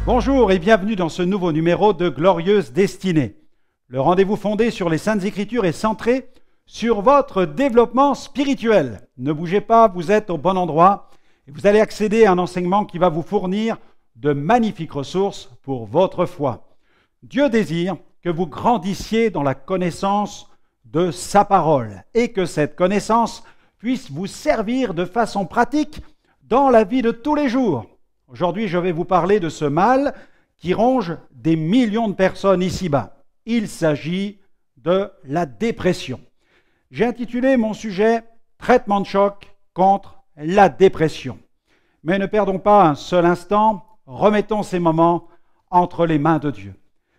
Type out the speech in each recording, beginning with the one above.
Bonjour et bienvenue dans ce nouveau numéro de Glorieuse Destinée. Le rendez-vous fondé sur les Saintes Écritures est centré sur votre développement spirituel. Ne bougez pas, vous êtes au bon endroit et vous allez accéder à un enseignement qui va vous fournir de magnifiques ressources pour votre foi. Dieu désire que vous grandissiez dans la connaissance de sa parole et que cette connaissance puisse vous servir de façon pratique dans la vie de tous les jours. Aujourd'hui, je vais vous parler de ce mal qui ronge des millions de personnes ici-bas. Il s'agit de la dépression. J'ai intitulé mon sujet « Traitement de choc contre la dépression ». Mais ne perdons pas un seul instant, remettons ces moments entre les mains de Dieu.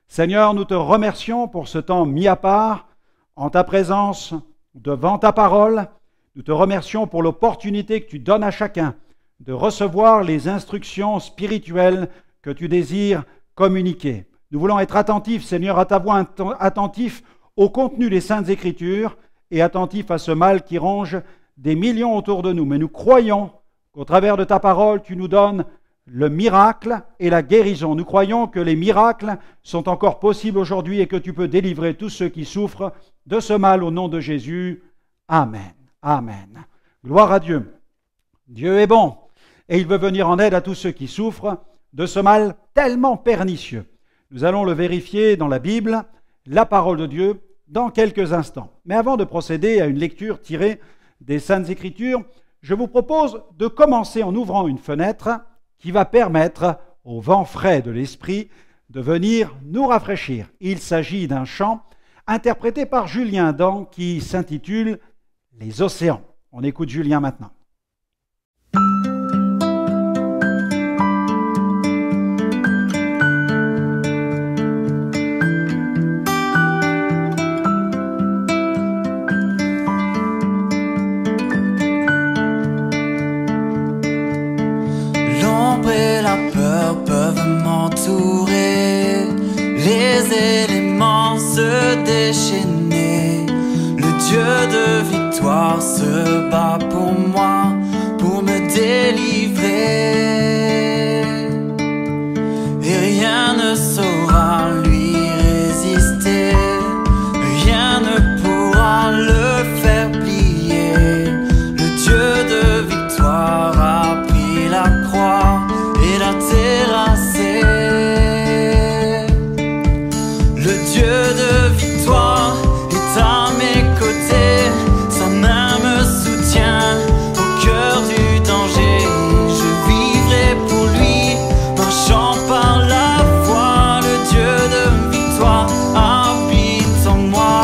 Seigneur, nous te remercions pour ce temps mis à part, en ta présence, devant ta parole. Nous te remercions pour l'opportunité que tu donnes à chacun de recevoir les instructions spirituelles que tu désires communiquer. Nous voulons être attentifs, Seigneur, à ta voix, attentifs au contenu des Saintes Écritures et attentifs à ce mal qui ronge des millions autour de nous. Mais nous croyons qu'au travers de ta parole, tu nous donnes le miracle et la guérison. Nous croyons que les miracles sont encore possibles aujourd'hui et que tu peux délivrer tous ceux qui souffrent de ce mal au nom de Jésus. Amen. Amen. Gloire à Dieu. Dieu est bon. Et il veut venir en aide à tous ceux qui souffrent de ce mal tellement pernicieux. Nous allons le vérifier dans la Bible, la parole de Dieu, dans quelques instants. Mais avant de procéder à une lecture tirée des Saintes Écritures, je vous propose de commencer en ouvrant une fenêtre qui va permettre au vent frais de l'Esprit de venir nous rafraîchir. Il s'agit d'un chant interprété par Julien Dan qui s'intitule « Les océans ». On écoute Julien maintenant. Les éléments se déchaîner, le Dieu de victoire se bat pour moi, pour me délivrer. Et rien ne saura lui résister, rien ne pourra le faire plier. Le Dieu de victoire a pris la croix et l'a terrassé. Le Dieu de victoire est à mes côtés, sa main me soutient au cœur du danger. Je vivrai pour lui, marchant par la foi. Le Dieu de victoire habite en moi.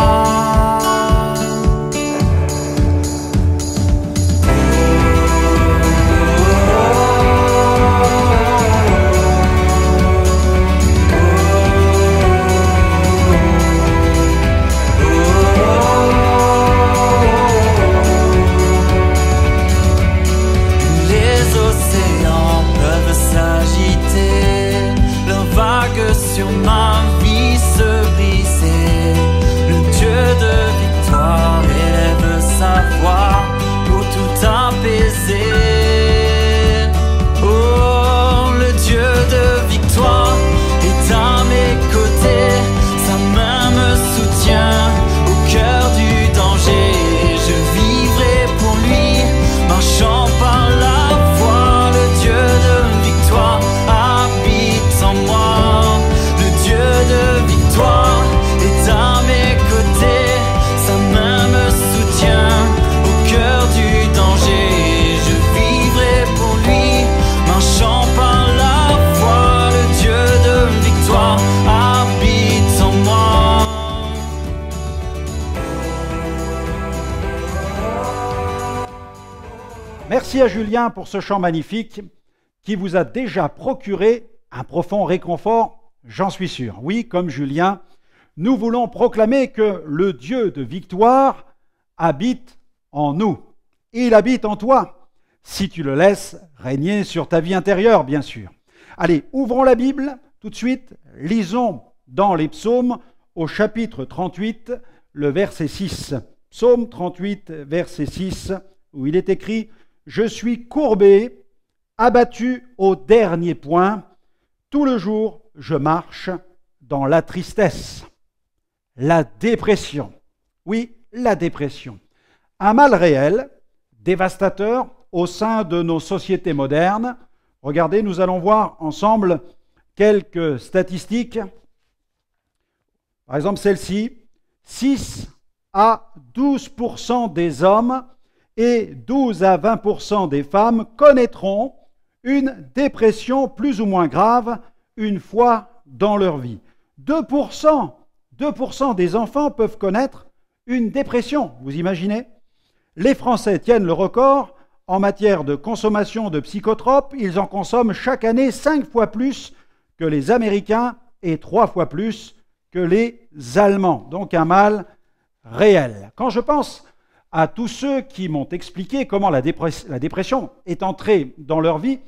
Sur ma vie se briser, le Dieu de victoire élève sa voix pour tout apaiser. Oh, le Dieu de victoire est à mes côtés, sa main me soutient au cœur du danger. Je vivrai pour lui, marchant par la foi. Le Dieu de victoire habite en moi. Dieu de victoire est à mes côtés, sa main me soutient au cœur du danger. Je vivrai pour lui, marchant par la foi. Le Dieu de victoire habite en moi. Merci à Julien pour ce chant magnifique qui vous a déjà procuré un profond réconfort. J'en suis sûr. Oui, comme Julien, nous voulons proclamer que le Dieu de victoire habite en nous. Il habite en toi, si tu le laisses régner sur ta vie intérieure, bien sûr. Allez, ouvrons la Bible tout de suite. Lisons dans les psaumes au chapitre 38, le verset 6. Psaume 38, verset 6, où il est écrit « Je suis courbé, abattu au dernier point. Tout le jour, je marche dans la tristesse, la dépression. Oui, la dépression. Un mal réel, dévastateur au sein de nos sociétés modernes. Regardez, nous allons voir ensemble quelques statistiques. Par exemple, celle-ci, 6 à 12% des hommes et 12 à 20% des femmes connaîtront une dépression plus ou moins grave une fois dans leur vie. 2% des enfants peuvent connaître une dépression, vous imaginez? Les Français tiennent le record en matière de consommation de psychotropes. Ils en consomment chaque année 5 fois plus que les Américains et 3 fois plus que les Allemands. Donc un mal réel. Quand je pense à tous ceux qui m'ont expliqué comment la dépression est entrée dans leur vie,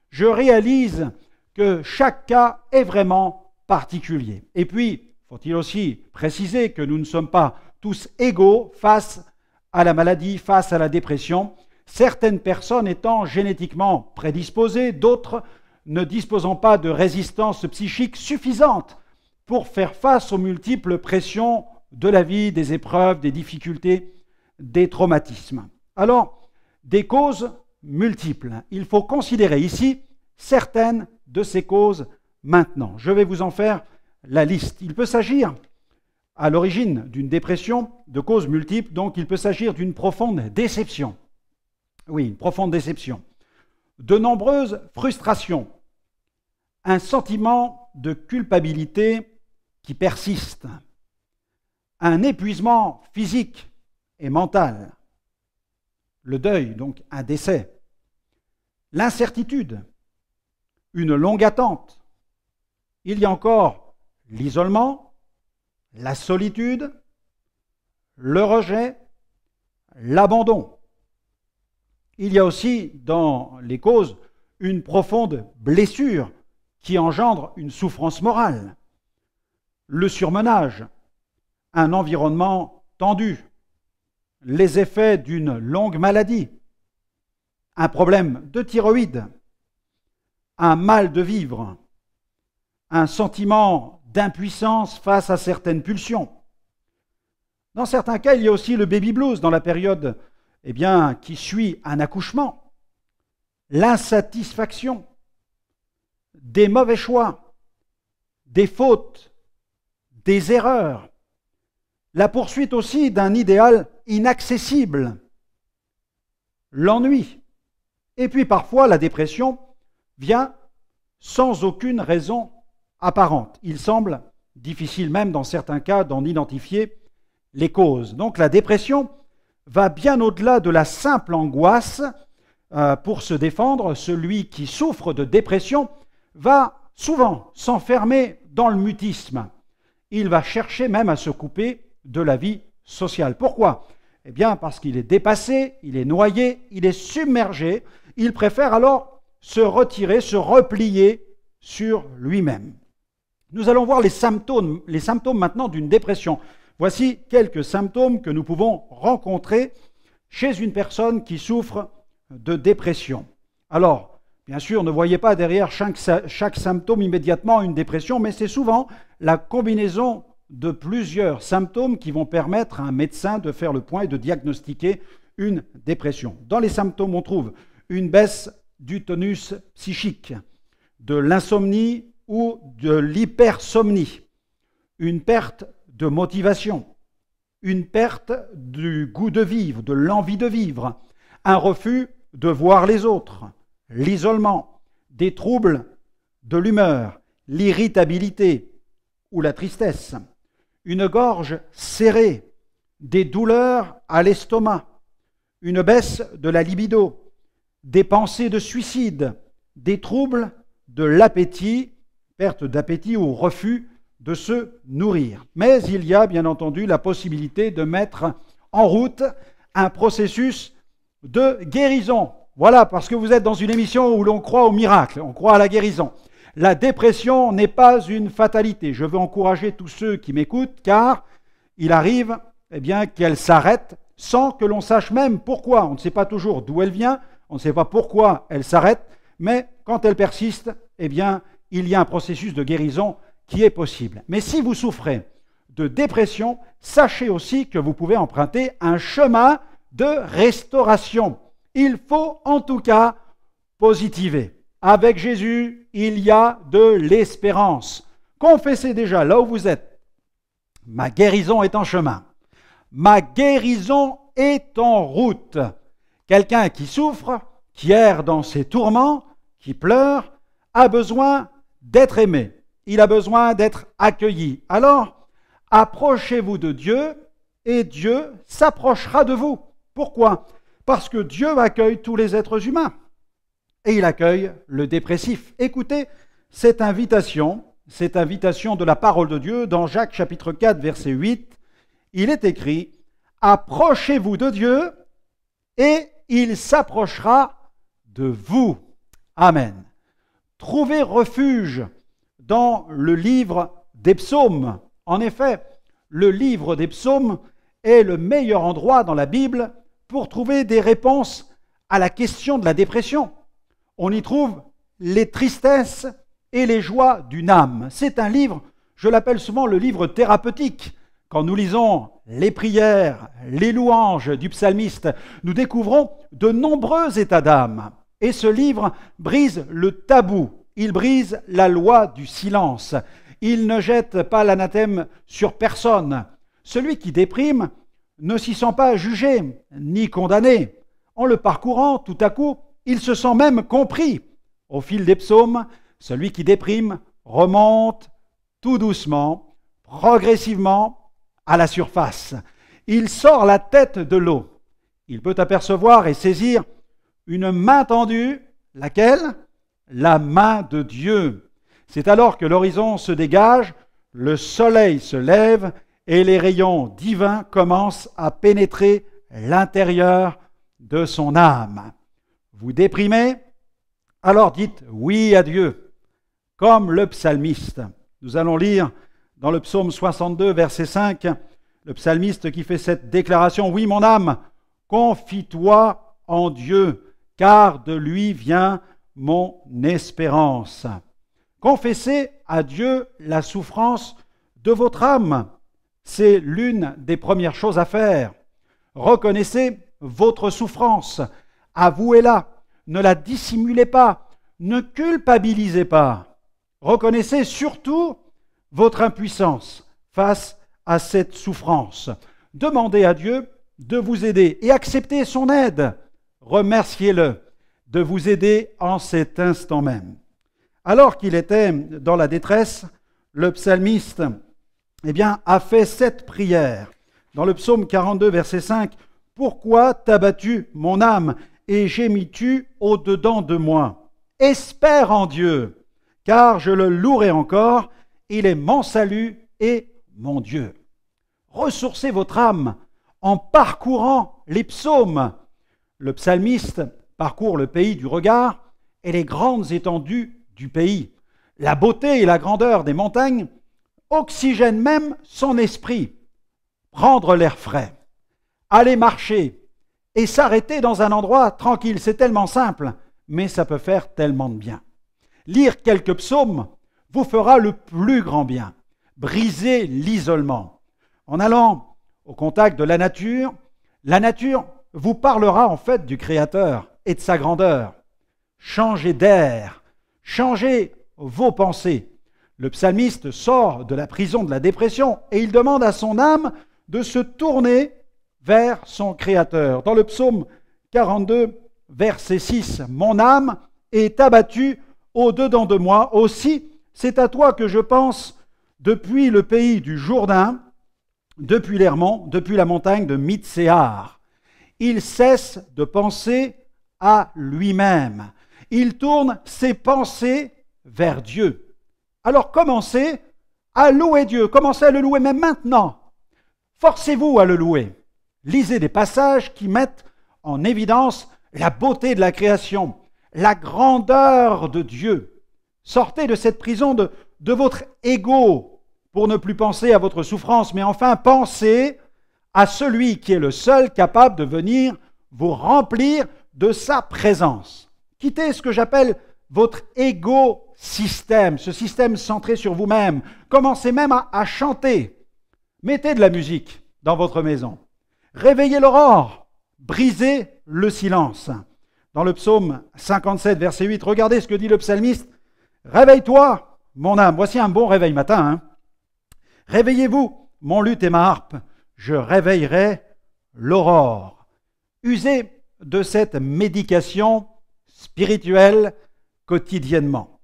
je réalise que chaque cas est vraiment particulier. Et puis, faut-il aussi préciser que nous ne sommes pas tous égaux face à la maladie, face à la dépression, certaines personnes étant génétiquement prédisposées, d'autres ne disposant pas de résistance psychique suffisante pour faire face aux multiples pressions de la vie, des épreuves, des difficultés, des traumatismes. Alors, des causes multiples. Il faut considérer ici certaines de ces causes maintenant. Je vais vous en faire la liste. Il peut s'agir, à l'origine d'une dépression, de causes multiples, donc il peut s'agir d'une profonde déception. Oui, une profonde déception. De nombreuses frustrations. Un sentiment de culpabilité qui persiste. Un épuisement physique et mental. Le deuil, donc un décès. L'incertitude. Une longue attente. Il y a encore l'isolement, la solitude, le rejet, l'abandon. Il y a aussi dans les causes une profonde blessure qui engendre une souffrance morale, le surmenage, un environnement tendu, les effets d'une longue maladie, un problème de thyroïde, un mal de vivre, un sentiment d'impuissance face à certaines pulsions. Dans certains cas, il y a aussi le baby blues dans la période qui suit un accouchement, l'insatisfaction, des mauvais choix, des fautes, des erreurs, la poursuite aussi d'un idéal inaccessible, l'ennui, et puis parfois la dépression vient sans aucune raison apparente. Il semble difficile même dans certains cas d'en identifier les causes. Donc la dépression va bien au-delà de la simple angoisse. Pour se défendre, celui qui souffre de dépression va souvent s'enfermer dans le mutisme. Il va chercher même à se couper de la vie sociale. Pourquoi? Eh bien parce qu'il est dépassé, il est noyé, il est submergé. Il préfère alors se retirer, se replier sur lui-même. Nous allons voir les symptômes maintenant d'une dépression. Voici quelques symptômes que nous pouvons rencontrer chez une personne qui souffre de dépression. Alors, bien sûr, ne voyez pas derrière chaque symptôme immédiatement une dépression, mais c'est souvent la combinaison de plusieurs symptômes qui vont permettre à un médecin de faire le point et de diagnostiquer une dépression. Dans les symptômes, on trouve une baisse du tonus psychique, de l'insomnie ou de l'hypersomnie, une perte de motivation, une perte du goût de vivre, de l'envie de vivre, un refus de voir les autres, l'isolement, des troubles de l'humeur, l'irritabilité ou la tristesse, une gorge serrée, des douleurs à l'estomac, une baisse de la libido, des pensées de suicide, des troubles de l'appétit, perte d'appétit ou refus de se nourrir. Mais il y a bien entendu la possibilité de mettre en route un processus de guérison. Voilà, parce que vous êtes dans une émission où l'on croit au miracle, on croit à la guérison. La dépression n'est pas une fatalité. Je veux encourager tous ceux qui m'écoutent, car il arrive qu'elle s'arrête sans que l'on sache même pourquoi. On ne sait pas toujours d'où elle vient, on ne sait pas pourquoi elle s'arrête, mais quand elle persiste, il y a un processus de guérison qui est possible. Mais si vous souffrez de dépression, sachez aussi que vous pouvez emprunter un chemin de restauration. Il faut en tout cas positiver. Avec Jésus, il y a de l'espérance. Confessez déjà là où vous êtes. Ma guérison est en chemin. Ma guérison est en route. Quelqu'un qui souffre, qui erre dans ses tourments, qui pleure, a besoin d'être aimé. Il a besoin d'être accueilli. Alors, approchez-vous de Dieu et Dieu s'approchera de vous. Pourquoi? Parce que Dieu accueille tous les êtres humains et il accueille le dépressif. Écoutez cette invitation de la parole de Dieu dans Jacques chapitre 4 verset 8. Il est écrit « Approchez-vous de Dieu et il s'approchera de vous. » Amen. Trouvez refuge dans le livre des psaumes. En effet, le livre des psaumes est le meilleur endroit dans la Bible pour trouver des réponses à la question de la dépression. On y trouve les tristesses et les joies d'une âme. C'est un livre, je l'appelle souvent le livre thérapeutique. Quand nous lisons les prières, les louanges du psalmiste, nous découvrons de nombreux états d'âme. Et ce livre brise le tabou, il brise la loi du silence. Il ne jette pas l'anathème sur personne. Celui qui déprime ne s'y sent pas jugé ni condamné. En le parcourant, tout à coup, il se sent même compris. Au fil des psaumes, celui qui déprime remonte tout doucement, progressivement, à la surface. Il sort la tête de l'eau. Il peut apercevoir et saisir une main tendue, laquelle? La main de Dieu. C'est alors que l'horizon se dégage, le soleil se lève et les rayons divins commencent à pénétrer l'intérieur de son âme. Vous déprimez? Alors dites oui à Dieu, comme le psalmiste. Nous allons lire dans le psaume 62, verset 5, le psalmiste qui fait cette déclaration. « Oui, mon âme, confie-toi en Dieu, car de lui vient mon espérance. » Confessez à Dieu la souffrance de votre âme. C'est l'une des premières choses à faire. Reconnaissez votre souffrance. Avouez-la. Ne la dissimulez pas. Ne culpabilisez pas. Reconnaissez surtout votre impuissance face à cette souffrance. Demandez à Dieu de vous aider et acceptez son aide. Remerciez-le de vous aider en cet instant même. Alors qu'il était dans la détresse, le psalmiste a fait cette prière. Dans le psaume 42, verset 5, « Pourquoi t'as battu mon âme et gémis-tu au-dedans de moi? Espère en Dieu, car je le louerai encore, il est mon salut et mon Dieu. » Ressourcez votre âme en parcourant les psaumes. Le psalmiste parcourt le pays du regard et les grandes étendues du pays. La beauté et la grandeur des montagnes oxygènent même son esprit. Prendre l'air frais, aller marcher et s'arrêter dans un endroit tranquille, c'est tellement simple, mais ça peut faire tellement de bien. Lire quelques psaumes vous fera le plus grand bien. Brisez l'isolement. En allant au contact de la nature vous parlera en fait du Créateur et de sa grandeur. Changez d'air, changez vos pensées. Le psalmiste sort de la prison de la dépression et il demande à son âme de se tourner vers son Créateur. Dans le psaume 42, verset 6, « Mon âme est abattue au-dedans de moi. Aussi, c'est à toi que je pense depuis le pays du Jourdain, depuis l'Hermon, depuis la montagne de Mitsehar. » Il cesse de penser à lui-même. Il tourne ses pensées vers Dieu. Alors commencez à louer Dieu. Commencez à le louer même maintenant. Forcez-vous à le louer. Lisez des passages qui mettent en évidence la beauté de la création, la grandeur de Dieu. Sortez de cette prison de votre ego pour ne plus penser à votre souffrance, mais enfin pensez à celui qui est le seul capable de venir vous remplir de sa présence. Quittez ce que j'appelle votre ego système, ce système centré sur vous-même. Commencez même à chanter. Mettez de la musique dans votre maison. Réveillez l'aurore. Brisez le silence. Dans le psaume 57, verset 8, regardez ce que dit le psalmiste. Réveille-toi, mon âme. Voici un bon réveil matin. Hein. Réveillez-vous, mon luth et ma harpe. Je réveillerai l'aurore. Usez de cette médication spirituelle quotidiennement.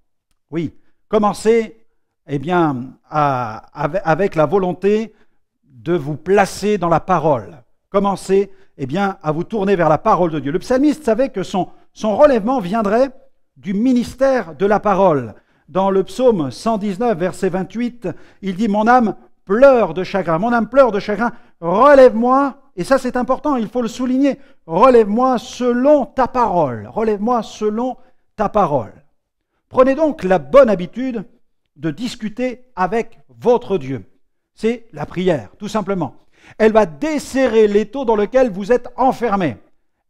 Oui, commencez avec la volonté de vous placer dans la parole. Commencez à vous tourner vers la parole de Dieu. Le psalmiste savait que son relèvement viendrait du ministère de la parole. Dans le psaume 119, verset 28, il dit « Mon âme pleure de chagrin, mon âme pleure de chagrin, relève-moi » et ça c'est important, il faut le souligner, « Relève-moi selon ta parole, relève-moi selon ta parole. » Prenez donc la bonne habitude de discuter avec votre Dieu. C'est la prière, tout simplement. Elle va desserrer l'étau dans lequel vous êtes enfermé.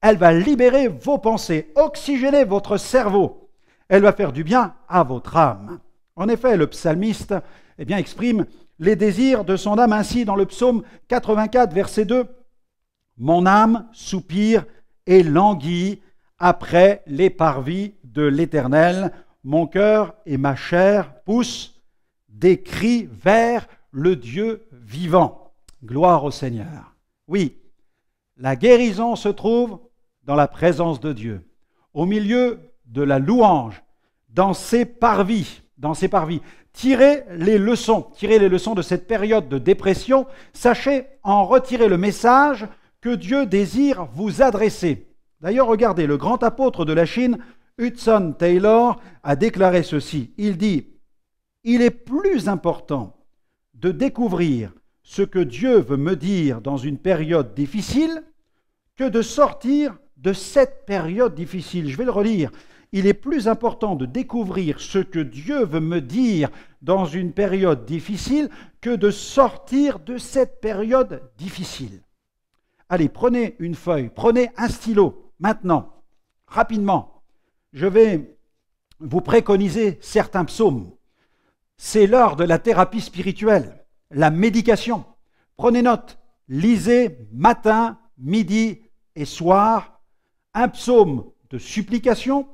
Elle va libérer vos pensées, oxygéner votre cerveau. Elle va faire du bien à votre âme. En effet, le psalmiste exprime les désirs de son âme ainsi dans le psaume 84, verset 2. « Mon âme soupire et languit après les parvis de l'Éternel. Mon cœur et ma chair poussent des cris vers le Dieu vivant. » Gloire au Seigneur. Oui, la guérison se trouve dans la présence de Dieu, au milieu de la louange, dans ses parvis. Tirez les leçons de cette période de dépression. Sachez en retirer le message que Dieu désire vous adresser. D'ailleurs, regardez, le grand apôtre de la Chine, Hudson Taylor, a déclaré ceci. Il dit « Il est plus important de découvrir ce que Dieu veut me dire dans une période difficile que de sortir de cette période difficile. » Je vais le relire. Il est plus important de découvrir ce que Dieu veut me dire dans une période difficile que de sortir de cette période difficile. Allez, prenez une feuille, prenez un stylo, maintenant, rapidement. Je vais vous préconiser certains psaumes. C'est l'heure de la thérapie spirituelle, la médication. Prenez note, lisez matin, midi et soir un psaume de supplication,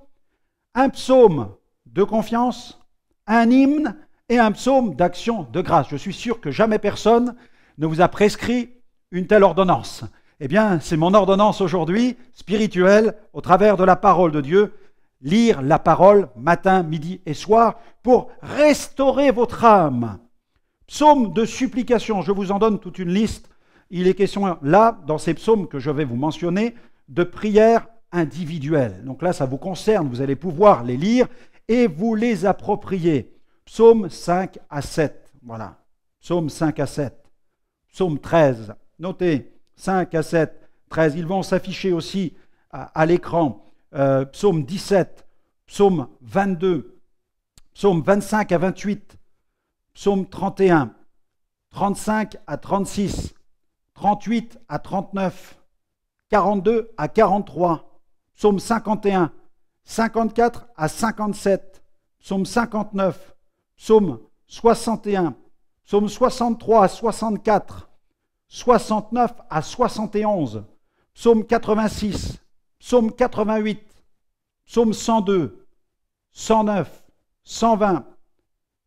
un psaume de confiance, un hymne et un psaume d'action de grâce. Je suis sûr que jamais personne ne vous a prescrit une telle ordonnance. Eh bien, c'est mon ordonnance aujourd'hui, spirituelle, au travers de la parole de Dieu. Lire la parole matin, midi et soir pour restaurer votre âme. Psaume de supplication, je vous en donne toute une liste. Il est question là, dans ces psaumes que je vais vous mentionner, de prières individuelles. Donc là, ça vous concerne, vous allez pouvoir les lire et vous les approprier. Psaume 5 à 7, voilà. Psaume 5 à 7. Psaume 13, notez, 5 à 7, 13. Ils vont s'afficher aussi à l'écran. Psaume 17, psaume 22, psaume 25 à 28, psaume 31, 35 à 36, 38 à 39, 42 à 43, psaume 51, 54 à 57, psaume 59, psaume 61, psaume 63 à 64, 69 à 71, psaume 86, psaume 88, psaume 102, 109, 120,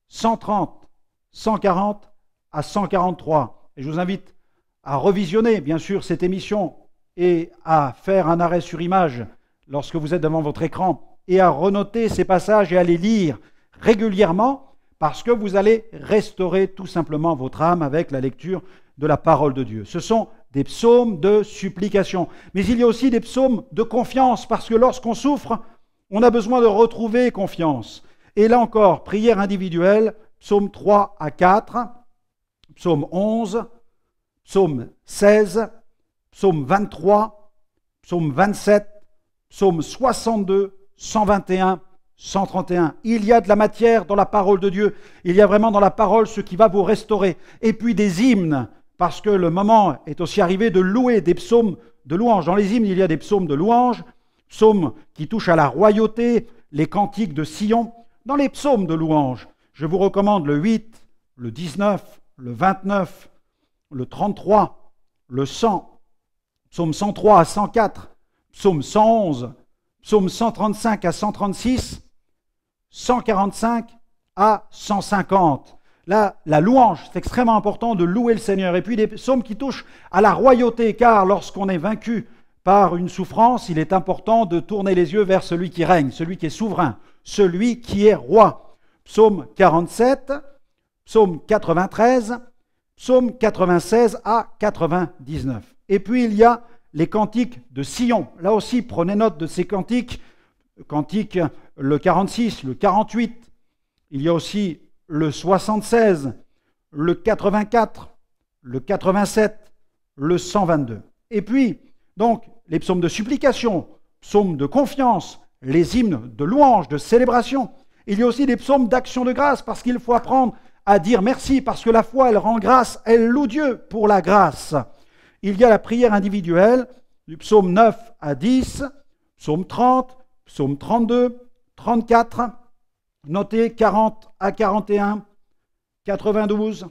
130, 140 à 143. Et je vous invite à revisionner, bien sûr, cette émission et à faire un arrêt sur image lorsque vous êtes devant votre écran et à renoter ces passages et à les lire régulièrement parce que vous allez restaurer tout simplement votre âme avec la lecture de la parole de Dieu. Ce sont des psaumes de supplication. Mais il y a aussi des psaumes de confiance, parce que lorsqu'on souffre, on a besoin de retrouver confiance. Et là encore, prière individuelle, psaume 3 à 4, psaume 11, psaume 16, psaume 23, psaume 27, psaume 62, 121, 131. Il y a de la matière dans la parole de Dieu. Il y a vraiment dans la parole ce qui va vous restaurer. Et puis des hymnes, parce que le moment est aussi arrivé de louer des psaumes de louange. Dans les hymnes, il y a des psaumes de louange, psaumes qui touchent à la royauté, les cantiques de Sion, dans les psaumes de louange. Je vous recommande le 8, le 19, le 29, le 33, le 100, psaume 103 à 104, psaume 111, psaume 135 à 136, 145 à 150. Là, la louange, c'est extrêmement important de louer le Seigneur. Et puis des psaumes qui touchent à la royauté, car lorsqu'on est vaincu par une souffrance, il est important de tourner les yeux vers celui qui règne, celui qui est souverain, celui qui est roi. Psaume 47, psaume 93, psaume 96 à 99. Et puis il y a les cantiques de Sion. Là aussi, prenez note de ces cantiques. Cantique le 46, le 48. Il y a aussi le 76, le 84, le 87, le 122. Et puis, donc, les psaumes de supplication, psaumes de confiance, les hymnes de louange, de célébration. Il y a aussi des psaumes d'action de grâce, parce qu'il faut apprendre à dire merci, parce que la foi, elle rend grâce, elle loue Dieu pour la grâce. Il y a la prière individuelle, du psaume 9 à 10, psaume 30, psaume 32, 34, notez 40 à 41, 92,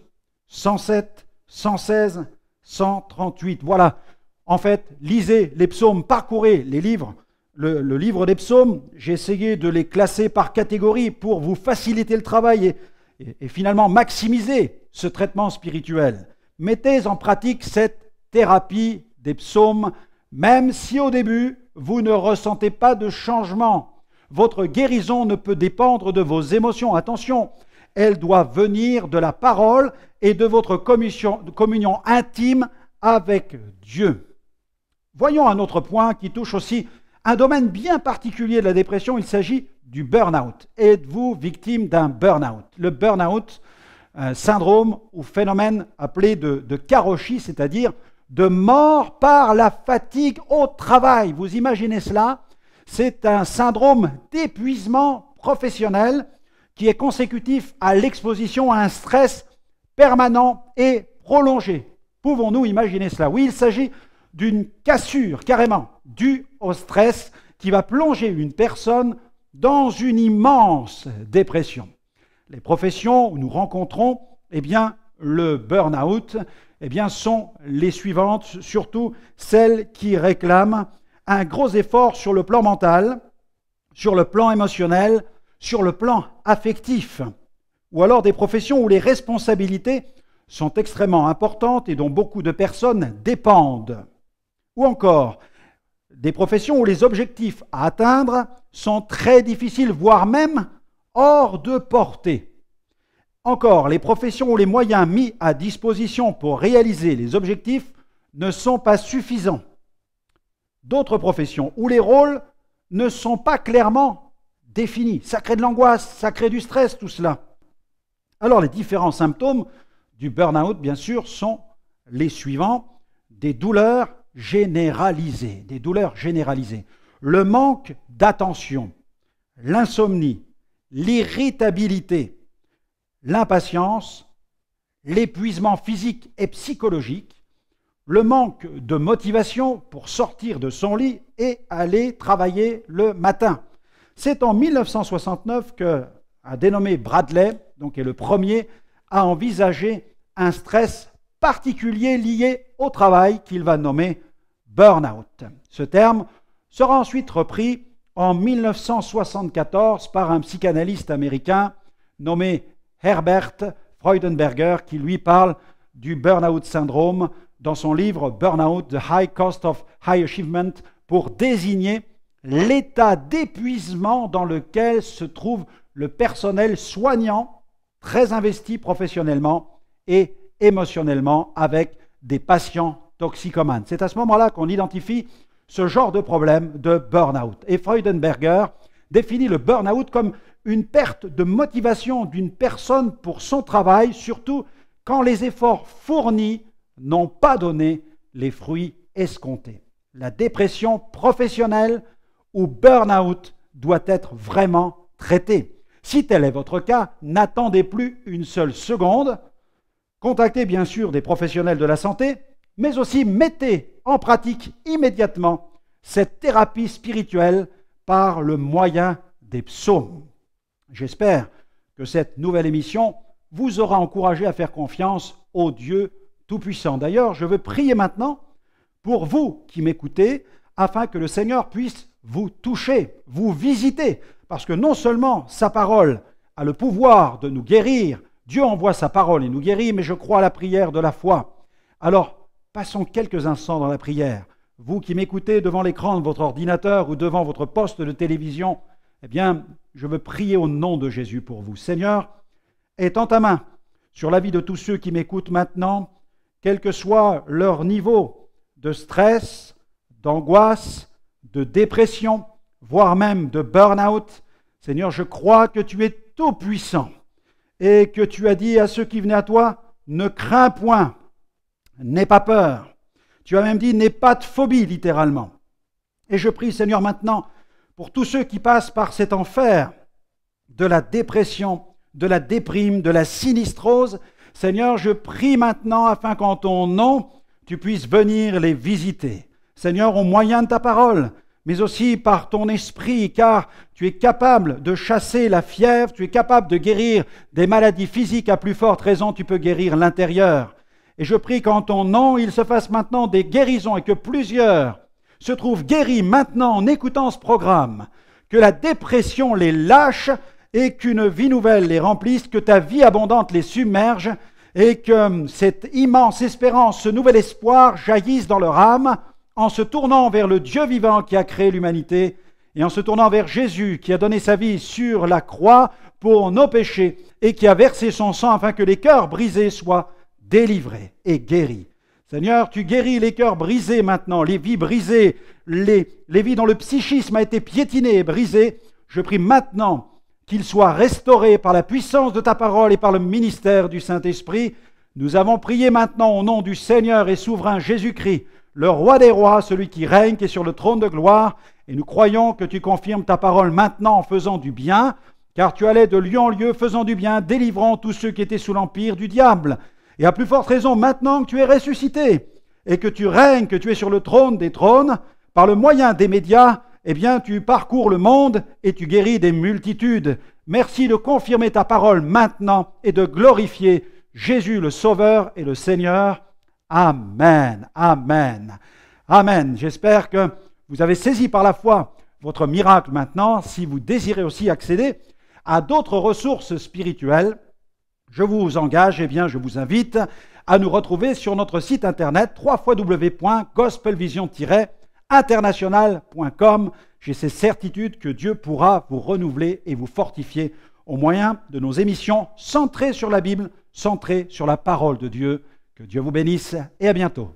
107, 116, 138. Voilà. En fait, lisez les psaumes, parcourez les livres, le livre des psaumes. J'ai essayé de les classer par catégorie pour vous faciliter le travail et finalement maximiser ce traitement spirituel. Mettez en pratique cette thérapie des psaumes, même si au début, vous ne ressentez pas de changement. Votre guérison ne peut dépendre de vos émotions. Attention, elle doit venir de la parole et de votre communion intime avec Dieu. Voyons un autre point qui touche aussi un domaine bien particulier de la dépression. Il s'agit du burn-out. Êtes-vous victime d'un burn-out? Le burn-out, un syndrome ou phénomène appelé de karoshi, c'est-à-dire de mort par la fatigue au travail. Vous imaginez cela? C'est un syndrome d'épuisement professionnel qui est consécutif à l'exposition à un stress permanent et prolongé. Pouvons-nous imaginer cela? Oui, il s'agit d'une cassure carrément due au stress qui va plonger une personne dans une immense dépression. Les professions où nous rencontrons le burn-out sont les suivantes, surtout celles qui réclament un gros effort sur le plan mental, sur le plan émotionnel, sur le plan affectif, ou alors des professions où les responsabilités sont extrêmement importantes et dont beaucoup de personnes dépendent, ou encore des professions où les objectifs à atteindre sont très difficiles, voire même hors de portée. Encore, les professions où les moyens mis à disposition pour réaliser les objectifs ne sont pas suffisants. D'autres professions où les rôles ne sont pas clairement définis. Ça crée de l'angoisse, ça crée du stress, tout cela. Alors, les différents symptômes du burn-out, bien sûr, sont les suivants. Des douleurs généralisées. Des douleurs généralisées. Le manque d'attention, l'insomnie, l'irritabilité, l'impatience, l'épuisement physique et psychologique, le manque de motivation pour sortir de son lit et aller travailler le matin. C'est en 1969 qu'un dénommé Bradley, donc est le premier, a envisagé un stress particulier lié au travail qu'il va nommer burn-out. Ce terme sera ensuite repris en 1974 par un psychanalyste américain nommé Herbert Freudenberger, qui lui parle du burn-out syndrome dans son livre Burnout, The High Cost of High Achievement, pour désigner l'état d'épuisement dans lequel se trouve le personnel soignant, très investi professionnellement et émotionnellement avec des patients toxicomanes. C'est à ce moment-là qu'on identifie ce genre de problème de burn-out. Et Freudenberger définit le burn-out comme une perte de motivation d'une personne pour son travail, surtout quand les efforts fournis n'ont pas donné les fruits escomptés. La dépression professionnelle ou burn-out doit être vraiment traitée. Si tel est votre cas, n'attendez plus une seule seconde. Contactez bien sûr des professionnels de la santé, mais aussi mettez en pratique immédiatement cette thérapie spirituelle par le moyen des psaumes. J'espère que cette nouvelle émission vous aura encouragé à faire confiance au Dieu Tout-Puissant. D'ailleurs, je veux prier maintenant pour vous qui m'écoutez, afin que le Seigneur puisse vous toucher, vous visiter, parce que non seulement sa parole a le pouvoir de nous guérir, Dieu envoie sa parole et nous guérit, mais je crois à la prière de la foi. Alors, passons quelques instants dans la prière. Vous qui m'écoutez devant l'écran de votre ordinateur ou devant votre poste de télévision, eh bien, je veux prier au nom de Jésus pour vous. Seigneur, étends ta main sur la vie de tous ceux qui m'écoutent maintenant, quel que soit leur niveau de stress, d'angoisse, de dépression, voire même de burn-out. Seigneur, je crois que tu es tout-puissant et que tu as dit à ceux qui venaient à toi, ne crains point, n'aie pas peur. Tu as même dit, n'aie pas de phobie, littéralement. Et je prie, Seigneur, maintenant, pour tous ceux qui passent par cet enfer de la dépression, de la déprime, de la sinistrose, Seigneur, je prie maintenant afin qu'en ton nom, tu puisses venir les visiter. Seigneur, au moyen de ta parole, mais aussi par ton esprit, car tu es capable de chasser la fièvre, tu es capable de guérir des maladies physiques, à plus forte raison, tu peux guérir l'intérieur. Et je prie qu'en ton nom, il se fasse maintenant des guérisons et que plusieurs se trouvent guéris maintenant en écoutant ce programme, que la dépression les lâche et qu'une vie nouvelle les remplisse, que ta vie abondante les submerge et que cette immense espérance, ce nouvel espoir jaillisse dans leur âme en se tournant vers le Dieu vivant qui a créé l'humanité et en se tournant vers Jésus qui a donné sa vie sur la croix pour nos péchés et qui a versé son sang afin que les cœurs brisés soient délivrés et guéris. Seigneur, tu guéris les cœurs brisés maintenant, les vies brisées, les vies dont le psychisme a été piétiné et brisé. Je prie maintenant qu'ils soient restaurés par la puissance de ta parole et par le ministère du Saint-Esprit. Nous avons prié maintenant au nom du Seigneur et souverain Jésus-Christ, le roi des rois, celui qui règne, qui est sur le trône de gloire, et nous croyons que tu confirmes ta parole maintenant en faisant du bien, car tu allais de lieu en lieu faisant du bien, délivrant tous ceux qui étaient sous l'empire du diable. Et à plus forte raison, maintenant que tu es ressuscité, et que tu règnes, que tu es sur le trône des trônes, par le moyen des médias, eh bien tu parcours le monde et tu guéris des multitudes. Merci de confirmer ta parole maintenant et de glorifier Jésus le Sauveur et le Seigneur. Amen, amen, amen. J'espère que vous avez saisi par la foi votre miracle maintenant. Si vous désirez aussi accéder à d'autres ressources spirituelles, je vous engage, eh bien, je vous invite à nous retrouver sur notre site internet www.gospelvision-international.com. J'ai ces certitudes que Dieu pourra vous renouveler et vous fortifier au moyen de nos émissions centrées sur la Bible, centrées sur la parole de Dieu. Que Dieu vous bénisse et à bientôt.